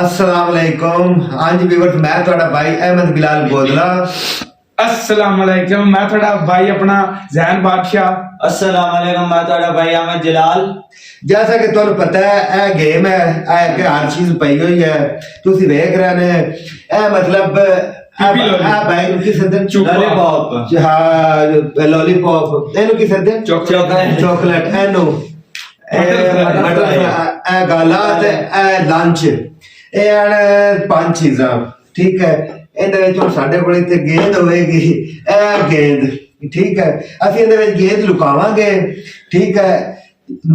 अस्सलाम वालेकुम। हाँ जी व्यूअर्स, मैं थोड़ा भाई अहमद बिलाल गोदला। अस्सलाम वालेकुम, मैं थोड़ा भाई अपना जैन बादशाह। अस्सलाम वालेकुम, मैं थोड़ा भाई अहमद जलाल। जैसा कि तुहानू पता है यह गेम है, कि हर चीज पई हुई है, तुसी देख रहे ने। मतलब भाई किस दिन लॉलीपॉप, हाँ लॉलीपॉप, एनु किस दिन चॉकलेट, एनु मटर गाला ते लंच, ਇਹ ਪੰਜ ਚੀਜ਼ਾਂ। ਠੀਕ ਹੈ, ਇਹਦੇ ਵਿੱਚ ਹੁਣ ਸਾਡੇ ਕੋਲ ਇੱਥੇ ਗੇਂਦ ਹੋਵੇਗੀ, ਇਹ ਗੇਂਦ। ਠੀਕ ਹੈ, ਅਸੀਂ ਇਹਦੇ ਵਿੱਚ ਗੇਂਦ ਲੁਕਾਵਾਂਗੇ। ਠੀਕ ਹੈ,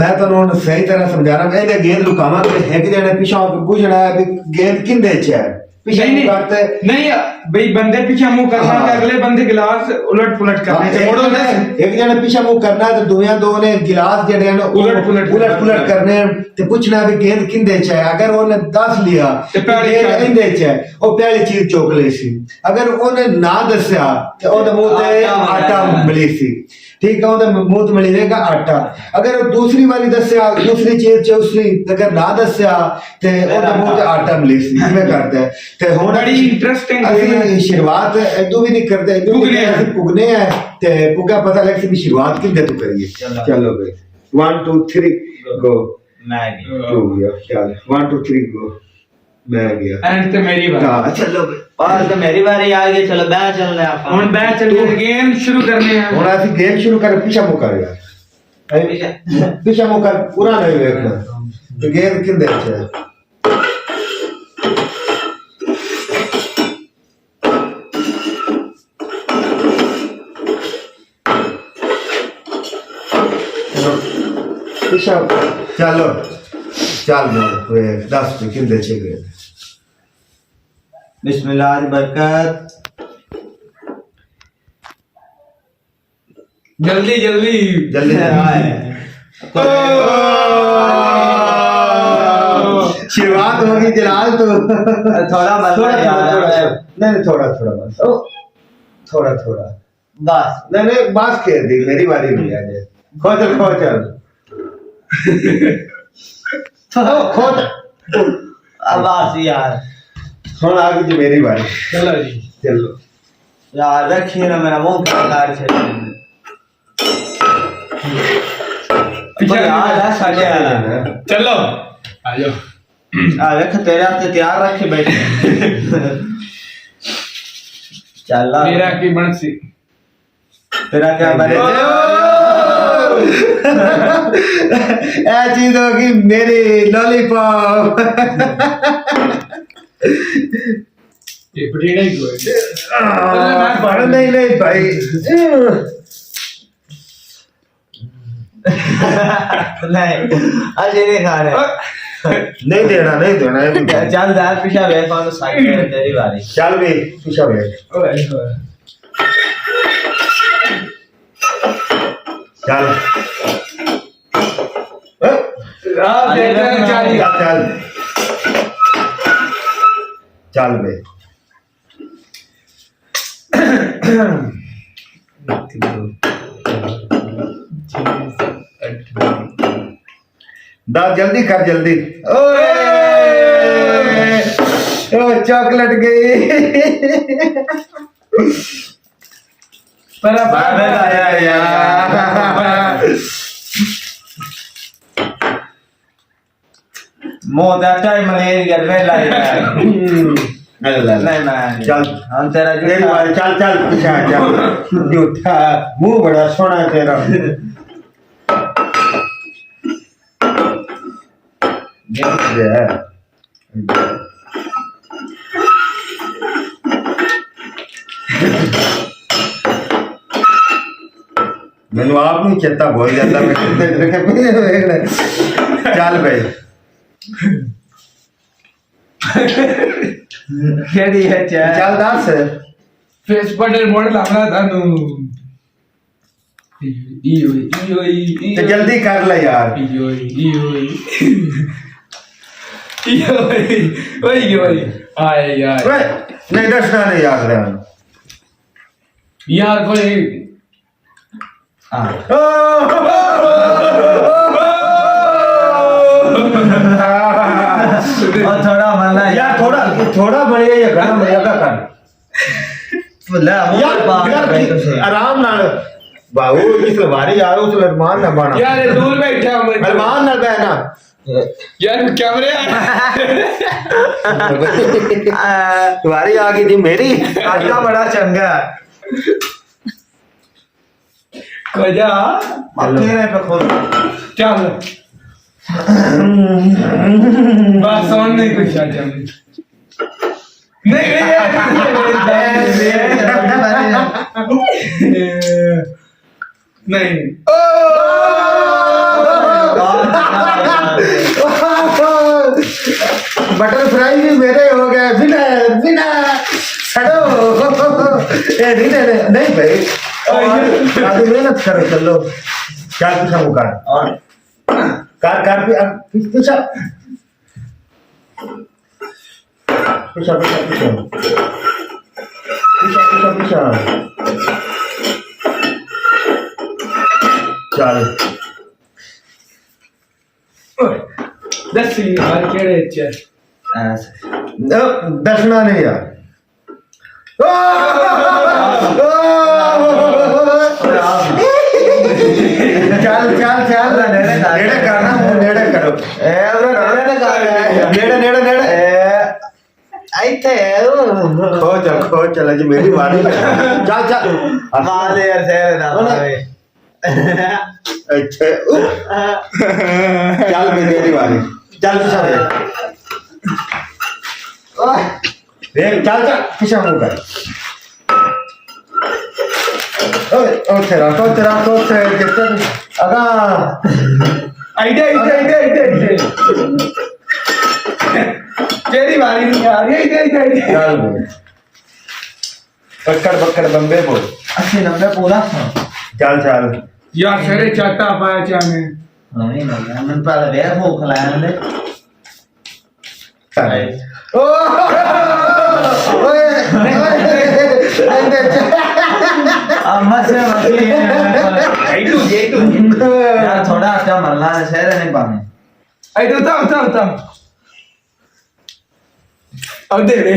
ਮੈਂ ਤੁਹਾਨੂੰ ਹੁਣ ਸਹੀ ਤਰ੍ਹਾਂ ਸਮਝਾਣਾ। ਇਹਦੇ ਗੇਂਦ ਲੁਕਾਵਾਂਗੇ, ਇੱਕ ਜਣੇ ਪਿੱਛੋਂ ਪੁੱਛਣਾ ਹੈ ਵੀ ਗੇਂਦ ਕਿੰਦੇ ਚ ਹੈ। नहीं भाई बंदे पीछे मुंह करना है, अगले बंदे गिलास उलट पुलट करने से मोड़ो ना। एक जने पीछे मुंह करना है तो दो ने गिलास जेडे हैं उलट पुलट करने ते पूछना भी गेंद किंदे च है। अगर ओने दस लिया ते गेंद किंदे च है, ओ पहली चीज चुक ली सी। अगर ओने ना दसया ते ओदे मुंह ते आटा मिली सी। ठीक है, ओदे मुंह ते मिल जाएगा आटा। अगर दूसरी वाली दसया, दूसरी चीज च उसने अगर ना दसया ते ओदे मुंह ते आटा मिली सी। इवें करते हैं ते हुन बड़ी इंटरेस्टिंग ਅਸੀਂ ਸ਼ੁਰੂਆਤ ਇਦੋਂ ਵੀ ਨਹੀਂ ਕਰਦੇ, ਇਦੋਂ ਵੀ ਅਸੀਂ ਪੁੱਗਨੇ ਆ ਤੇ ਪੁੱਗਾ ਪਤਾ ਲੱਗ ਸੀ ਵੀ ਸ਼ੁਰੂਆਤ ਕਿੰਦੇ ਤੋਂ ਕਰੀਏ। ਚਲੋ ਬਈ 1 2 3 ਗੋ। मैं ਹੋ ਗਿਆ, ਚੱਲ 1 2 3 ਗੋ। ਮੈਂ ਗਿਆ एंड ते मेरी बारी। ਹਾਂ ਚਲੋ ਬਈ, और तो मेरी बारी आ गई। चलो बैठ चल रहे हैं ਹੁਣ बैच चलिए, गेम शुरू करने हैं। ਹੁਣ ਅਸੀਂ ਗੇਮ ਸ਼ੁਰੂ ਕਰ। ਪਿੱਛਾ ਮੁੱਕ ਕਰ ਯਾਰ, ਪਿੱਛਾ ਮੁੱਕ ਕਰ, ਪੂਰਾ ਨਹੀਂ ਵੇਖਣਾ ਤੇ ਗੇਮ ਕਿੰਦੇ ਚ ਹੈ। पिछा चलो चल वे 10 पे किंदे च गए। बिस्मिल्लाह बरकत। जल्दी जल्दी जल्दी शुरुआत होगी जलाल तो थोड़ा नहीं थोड़ा थोड़ा बस, थोड़ा थोड़ा बस। नहीं बस कह दी, मेरी बारी नहीं है। खोचल खोच बस यार, ਹੁਣ ਆ ਗਈ ਮੇਰੀ ਵਾਰੀ। चलो जी, चलो यार रखिए ना, मेरा मुंह कार से यार साढ़े चलो आ जाओ। आ देख तेरे हाथ तैयार रखे बैठे। चल मेरा की बंसी, तेरा क्या बने। ਇਹ ਚੀਜ਼ ਹੋ ਗਈ ਮੇਰੀ लॉलीपॉप। ये पटेड़ा ही कोई नहीं भाई नहीं अजय नहीं खा रहे। नहीं देना चल दाल पिछा वे कौन साइड में तेरी बारी। चल भी पीछा बैठ, चल चल चल बे। दा जल्दी कर जल्दी। ओए चॉकलेट गई पर आया यार। मोदा टाइम मलेरिया में लाया। नहीं मैं चल हम तेरा तेरी बारी। चल चल पीछा चल, झूठा मुंह बड़ा सोना है तेरा। मैंने आप नहीं चेता भूल जाता मैं कितने चल भाई। केड़ी है चल दस फेस पर मॉडल हमरा थानू ई जल्दी कर ले यार। वही आए यार वे नहीं दसना नहीं याद रहा यार कोई और थोड़ा मरना यार थोड़ा थोड़ा बढ़िया या घना बढ़िया का कर ले यार आराम नाल बाबू जिस बारी आ उस अरमान ना बना यार ये दूर बैठा हूं मैं अरमान ना बहना यार कैमरे बारी आ गई थी मेरी आटा बड़ा चंगा कोजा तेरे पे खोल चल बस और नहीं कुछ आ जाए नहीं नहीं बटर फ्राई भी मेरे हो गए बिना बिना छड़ो नहीं नहीं भाई आगे मेहनत करो चलो क्या पूछा वो कार कार पूछा पूछा पूछा पूछा पूछा पूछा चल दस यार केड़े चल दसना नहीं यार चल चल चल नेड़े करना नेड़े करो नेड़े नेड़े नेड़े खो चल जी मेरी बारी चल चल मार यार तेरे ना अच्छा चल मेरी बारी चल पीछा देख चल चल पीछा मुंह कर ओए ओ तेरा तो कितना अगा आइडे केड़ी बारी नहीं आ रही आइडे चल पकड़ बम्बे बोल 80 90 पूरा चल चल यार सेरे चाटा पाया चाने नहीं मन पर वे भूख लाया ने ओ ओए अम्मा से मछली आइडू यार थोड़ा आटा मरना है शहर नहीं पाने आइडू तम अब दे रे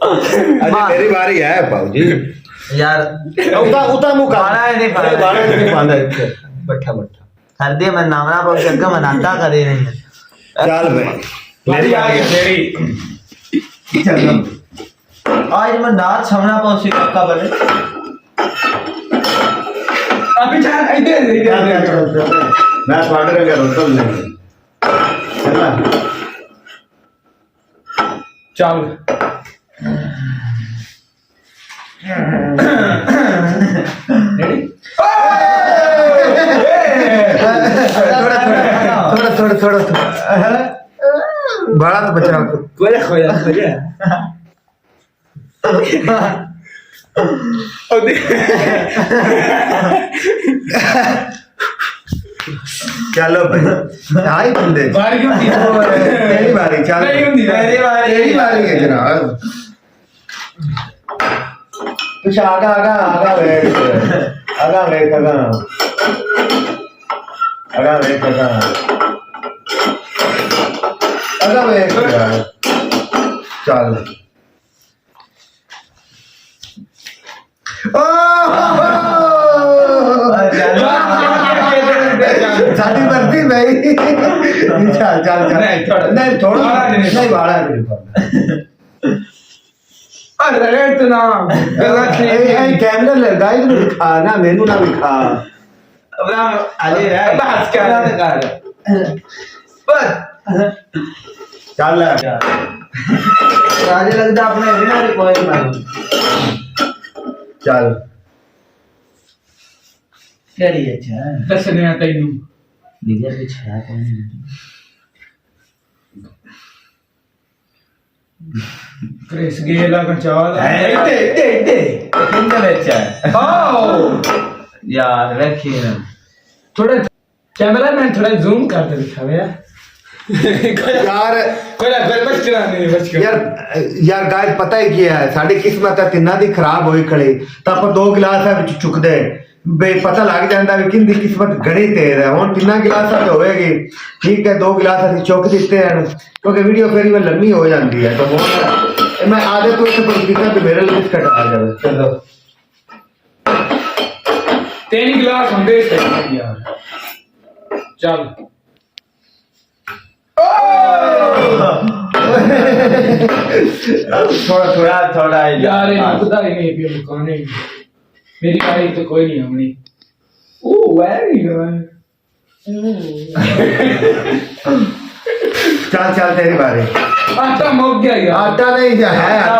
अरे मेरी बारी है बाबूजी यार उता मुंह बाड़ा है नहीं पाना बाड़ा नहीं पाना बैठा सर्दी में नामना पर जगह मनाता करे नहीं है चल भाई मेरी आ गई तेरी आज मैं नाच छमना पर उसी का बने अभी चार आइडे मैं स्वागत करूं तो नहीं चला चल रेडी थोड़ा बड़ा तो बचा को खोया अब दे चलो भाई आई बंदे बारी क्यों दी मेरी बारी चल नहीं होती मेरी मेरी बारी है जनाब कुछ आगा वेट चल साडी मर्जी भाई चल नहीं थोड़ा नहीं बाड़ा अरे रेट ना गलत नहीं कैमरा लगाई तो दिखा ना मेनू ना दिखा अरे बस कर पर चल राजे लगता अपने बिना कोई मालूम चल केड़ी अच्छा दस नहीं आता इनू दिखे कुछ है कौन क्रिस गेला का चाल इते किंदे बेचा ओ यार रखिए ना थोड़े कैमरामैन थोड़ा जूम कर दे दिखावे यार यार कोई ना फिर बच करा नहीं बच कर यार गाइस पता है ਕੀ ਹੈ ਸਾਡੀ ਕਿਸਮਤ ਹੈ ਤਿੰਨਾਂ ਦੀ ਖਰਾਬ ਹੋਈ ਖੜੀ ਤਾਂ ਆਪਾਂ ਦੋ ਗਲਾਸਾਂ ਵਿੱਚ ਚੁੱਕਦੇ ਬੇ ਪਤਾ ਲੱਗ ਜਾਂਦਾ ਵੀ ਕਿੰਦੀ ਕਿਸਮਤ ਘਣੀ ਤੇਜ਼ ਹੈ ਹੁਣ ਤਿੰਨਾਂ ਗਲਾਸਾਂ ਤੇ ਹੋਵੇਗੀ ਠੀਕ ਹੈ ਦੋ ਗਲਾਸ ਅਸੀਂ ਚੁੱਕ ਦਿੱਤੇ ਹਨ ਕਿਉਂਕਿ ਵੀਡੀਓ ਫੇਰ ਹੀ ਲੰਮੀ ਹੋ ਜਾਂਦੀ ਹੈ ਤਾਂ ਹੁਣ ਮੈਂ ਆਦੇ ਤੋਂ ਇੱਥੇ ਪਰ ਕੀਤਾ ਕਿ ਮੇਰੇ ਲਈ ਕਟ ਆ ਜਾਵੇ ਚਲੋ तीन गिलास होंगे यार चल थोड़ा यार ये पता ही नहीं पियो कौन है मेरी गाड़ी तो कोई नहीं हमनी ओ वेरी चल चल तेरी बारी आटा मुक गया यार आटा नहीं जा है आटा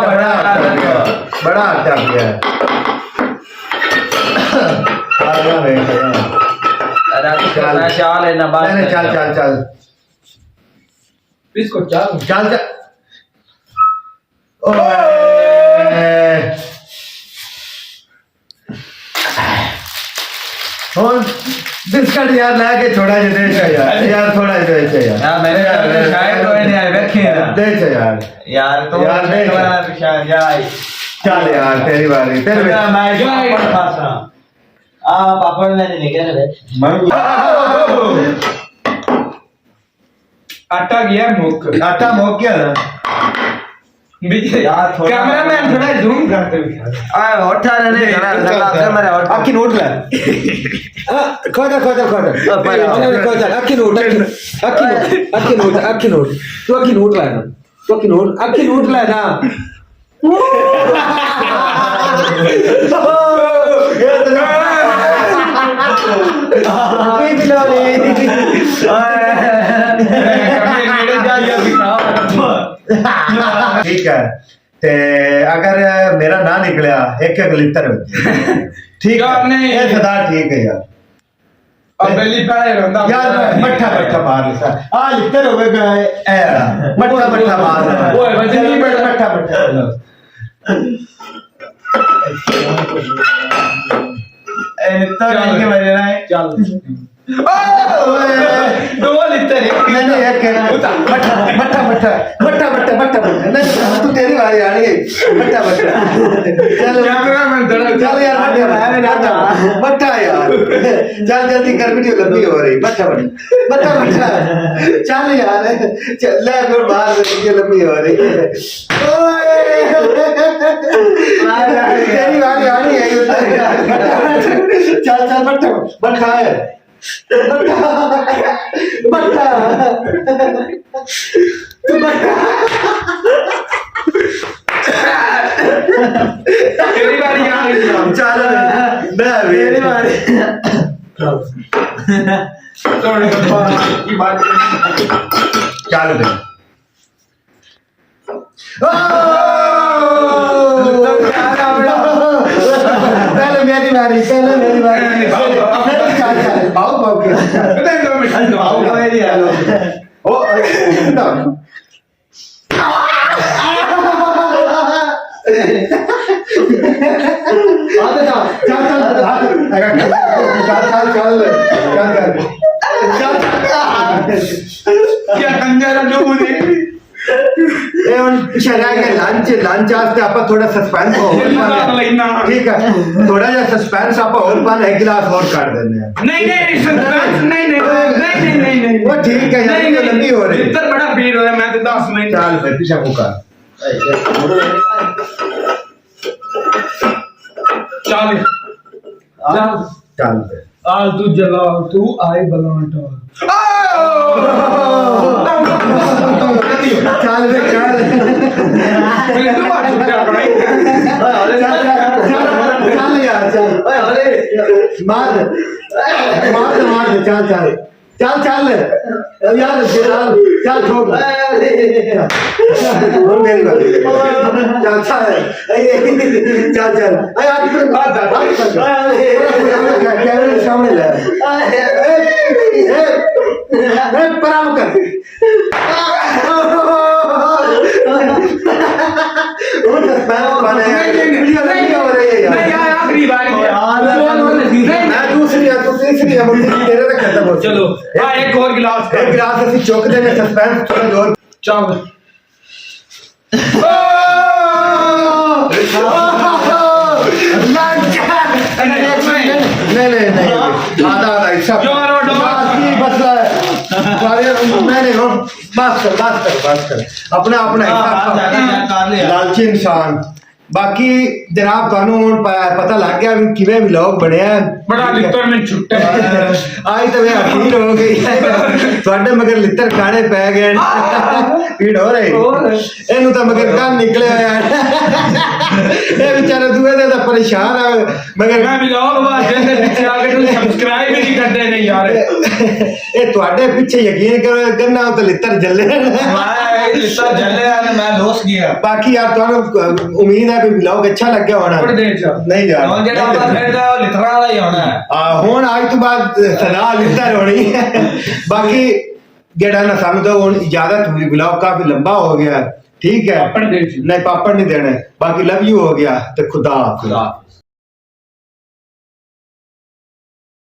बड़ा आटा गया शाल है ना बात चल चल चल इसको चल चल चल बिस्किट यार ला के छोड़ा जे दे यार थोड़ा दे यार मेरे शायद कोई नहीं आए बैठे ना दे यार यार तो यार नहीं वाला शायद जाए चल यार तेरी बारी तेरे मैं पापड़ खासा पापड़ मैंने निकल रहे आटा गया मुक आटा मुक गया ना यार थोड़ा कैमरामैन थोड़ा जूम कर दे उठा नहीं मेरा अक्की नोट ला खोदा खोदा खोदा अक्की नोट तू अक्की नोट ला ना तू अक्की नोट ला ना ठीक है ते अगर मेरा ना निकलिया एक एक लिटर ठीक है ये सदा ठीक है यार अब बेली पड़े रहंदा यार मट्ठा मट्ठा मार लेता आ लिटर होवेगा ए मट्ठा मट्ठा मार ओए वजन नहीं बढ़ मट्ठा मट्ठा तो नहीं के बजे ना चल दो लिटर नहीं एक मट्ठा मट्ठा मट्ठा मट्ठा मट्ठा मट्ठा नहीं तू तेरी बारी आ रही है मट्ठा मट्ठा चल कैमरामैन थोड़ा चल यार मट्ठा मट्ठा यार चल जल्दी कर वीडियो लंबी हो रही मट्ठा मट्ठा मट्ठा चल यार चल ले फिर बाहर वीडियो लंबी हो रही है तेरी बारी आ रही है चल चल मट्ठा मट्ठा है मट्ठा तेरी बारी आ गई चल मेरी बारी की बात चल दे पहले मेरी बारी भाव भाव भाव मेरी हेलो ओ क्या कंजरा लोग देख लंच आस्ते आप थोड़ा सस्पेंस ठीक है थोड़ा जा सस्पेंस आप और पान एक गिलास और काट देने नहीं वो ठीक है यार ये लंबी हो रही इतना बड़ा भीड़ हो रहा है मैं तो 10 मिनट चल भाई पीछे मुका चल चल आल तू जला तू आए बलांटा चल बे चल मैं तो बात छुट्टा कराई चल यार चल मार चल चल चल चल यार चल छोड़ मेरी बात चल चल चल कैमरे सामने ले पराम कर आखिरी बार मैं दूसरी नहीं अब तेरे तक खत्म हो चलो हाँ एक और गिलास एक गिलास ਅਸੀਂ ਚੁੱਕਦੇ ਨੇ ਸਸਪੈਂਸ ਥੋੜਾ ਹੋਰ चावल नहीं आधा हिस्सा बस कर अपना अपना हिस्सा लालची इंसान बाकी जनाब ਤੁਹਾਨੂੰ ਹੁਣ ਪਤਾ ਲੱਗ ਗਿਆ ਵੀ ਕਿਵੇਂ ਵਲੌਗ ਬਣਿਆ बड़ा लिटर में छुट्टा ਆਈ ਤਾਂ ਮੈਂ ਅਖੀਰ ਹੋ ਗਈ ਤੁਹਾਡੇ ਮਗਰ ਲਿੱਤਰ ਖਾਣੇ ਪੈ ਗਏ ਪੀੜ ਹੋ ਰਹੀ ਇਹਨੂੰ ਤਾਂ ਮਗਰ ਕੰਨ ਨਿਕਲਿਆ ਯਾਰ ਇਹ ਵਿਚਾਰਾ ਦੂਏ ਦੇ ਤਾਂ ਪਰੇਸ਼ਾਨ ਆ ਮਗਰ मैं vlog वाले ने पीछे आके तुम सब्सक्राइब ही नहीं करते नहीं यार ਇਹ ਤੁਹਾਡੇ ਪਿੱਛੇ ਯਕੀਨ ਕਰੋ ਕਰਨਾ ਤਾਂ ਲਿੱਤਰ ਜੱਲੇ मैं लिस्सा जले आने मैं दोस्त गया ਬਾਕੀ ਯਾਰ ਤੁਹਾਨੂੰ ਉਮੀਦ ਹੈ ਵੀ ਵਲੌਗ ਅੱਛਾ ਲੱਗਿਆ ਹੋਣਾ थोड़ी देर से ਨਹੀਂ ਯਾਰ और जेड़ा आपका फिर दा लिथरा वाला ही होना है ਹੁਣ ਅੱਜ ਤੋਂ ਬਾਅਦ ਸਲਾਹ ਲਿੱਤਰ ਹੋਣੀ ਹੈ ਬਾਕੀ ਜਿਹੜਾ ਨਾ ਸਾਨੂੰ ਤਾਂ ਹੁਣ ਇਜਾਜ਼ਤ ਹੋਈ ਵਲੌਗ ਕਾਫੀ ਲੰਬਾ ਹੋ ਗਿਆ ਠੀਕ ਹੈ पापड़ दे नहीं पापड़ नहीं देने बाकी लव यू हो गया तो खुदा खुदा